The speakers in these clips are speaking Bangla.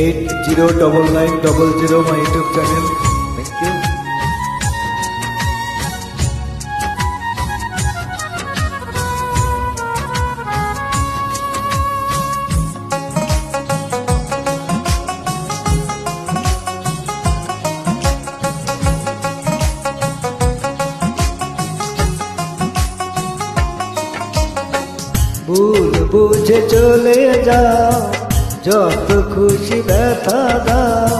809900 my YouTube channel. Thank you. ভুল বুঝে চলে যাও, যত খুশি ব্যথা দাও।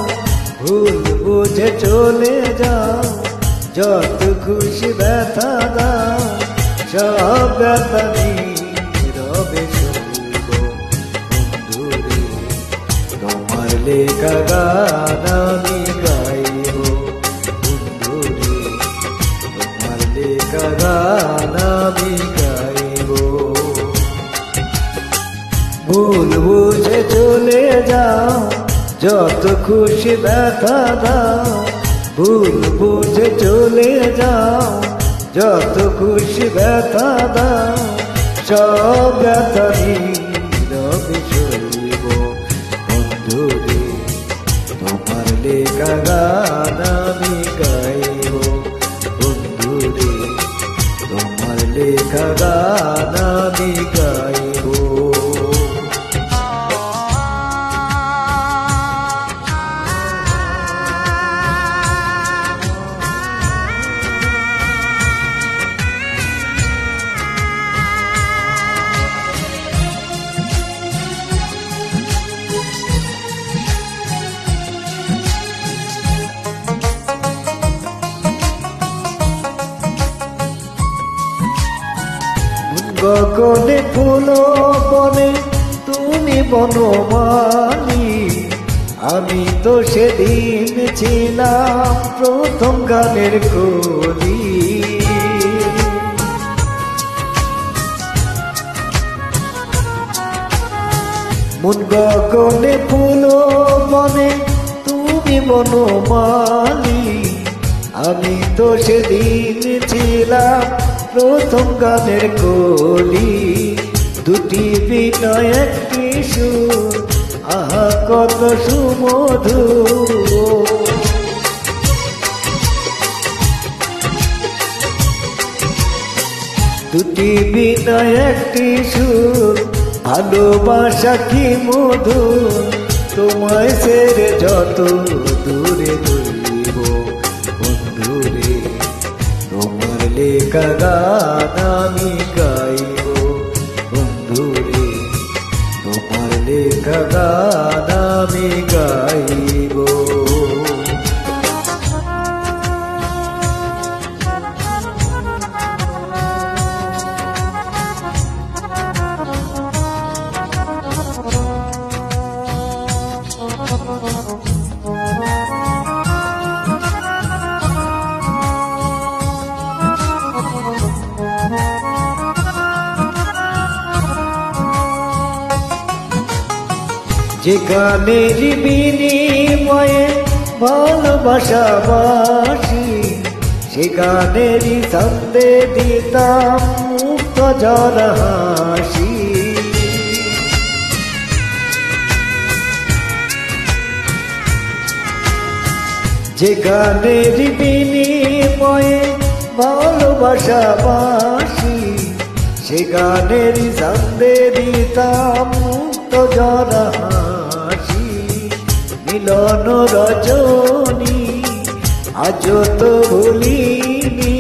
ভুল বুঝে চলে যাও, যত খুশি ব্যথা দাও। সব ব্যথা নীরবে সইব বন্ধুরে, তোমার লেখা গান আমি গাইব বন্ধুরে, তোমার লেখা গান আমি গাইব। ভুল বুঝে চলে যাও, যত খুশি ব্যথা দাও। ভুল বুঝে চলে যাও, যত খুশি ব্যথা দাও। সব ব্যথা নীরবে সইব বন্ধুরে, তোমার লেখা গান আমি গাইব বন্ধুরে, তোমার লেখা গান আমি গাইব। গগনে ফুল বনে তুমি বনমালী, আমি তো সেদিন ছিলাম প্রথম গানের কলি। মন গগনে ফুল বনে তুমি বনমালী, আমি তো সেদিন ছিলাম প্রথম গানের কলি। দুটি বিনয় একটি সুর, আহা কত সুমধুর। দুটি বিনয় একটি সুর, ভালোবাসা কি মধুর। তোমায় ছেড়ে যত দূরে দূরিব বন্ধুরে, তোমার লেখা গান আমি গাইব বন্ধুরে, তোমার লেখা গান আমি গাইব। যে গানের বিনিময়ে ভালোবাসা বাসি, সে গানেরই ছন্দে দিতাম মুক্ত ঝরা হাসি। যে গানের বিনিময়ে ভালোবাসা বাসি, সে গানেরই ছন্দে দিতাম মুক্ত ঝরা হাসি। মিলন রজনী আজ তো ভুলিনি,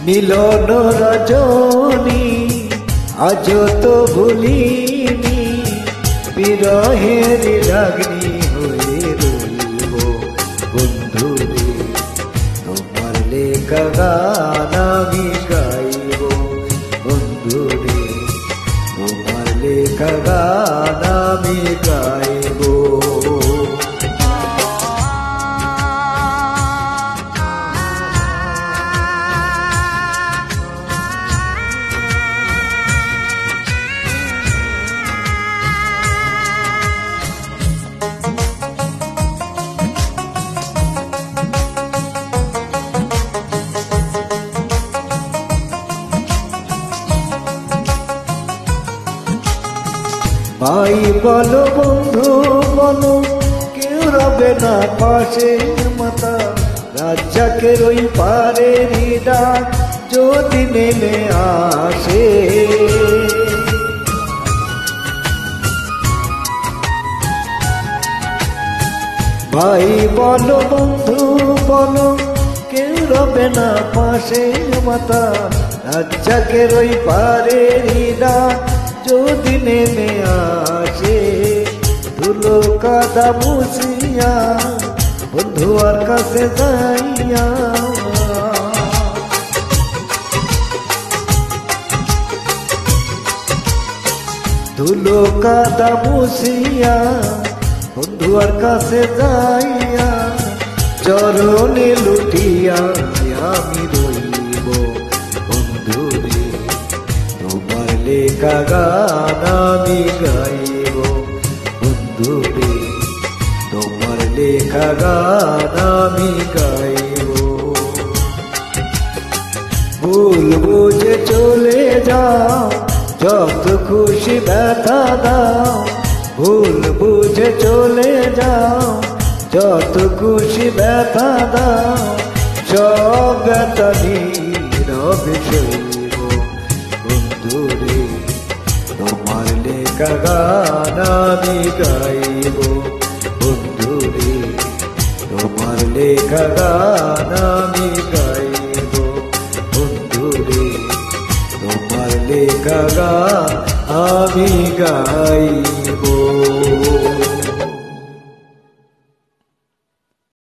মিলন রজনী আজ তো ভুলিনি। বিরহের রাগনি হয়ে রইব বন্ধুরে, তোমার লেখা গান আমি গাইব বন্ধুরে, তোমার লেখা গান আমি গাইব। ভাই বলো বন্ধু বলো কেউ রবে না পাশে, মাতা রাজ্জাকের ওই পারের ডাক যদি নেমে আসে। ভাই বলো বন্ধু বলো কেউ রবে না পাশে, মাতা রাজ্জাকের ওই পারের ডাক যদি নেমে আসে। ধুলো কাদা মুছিয়া বন্ধু আর কাছে যাইয়া, ধুলো কাদা মুছিয়া বন্ধু আর কাছে যাইয়া, চরণে লুটিয়া আমি রইব বন্ধু রে, তোমার লেখা গান আমি গাইব বন্ধু রে, তোমার লেখা গান আমি গাইব। ভুল বুঝে চলে যাও যত খুশি ব্যথা দাও, ভুল বুঝে চলে যাও যত খুশি ব্যথা দাও, সব ব্যথা নীরবে সইব বন্ধু রে, তোমার লেখা গান আমি গাইব বন্ধু রে, তোমার লেখা গান আমি গাইব বন্ধু রে, তোমার লেখা গান আমি গাইব।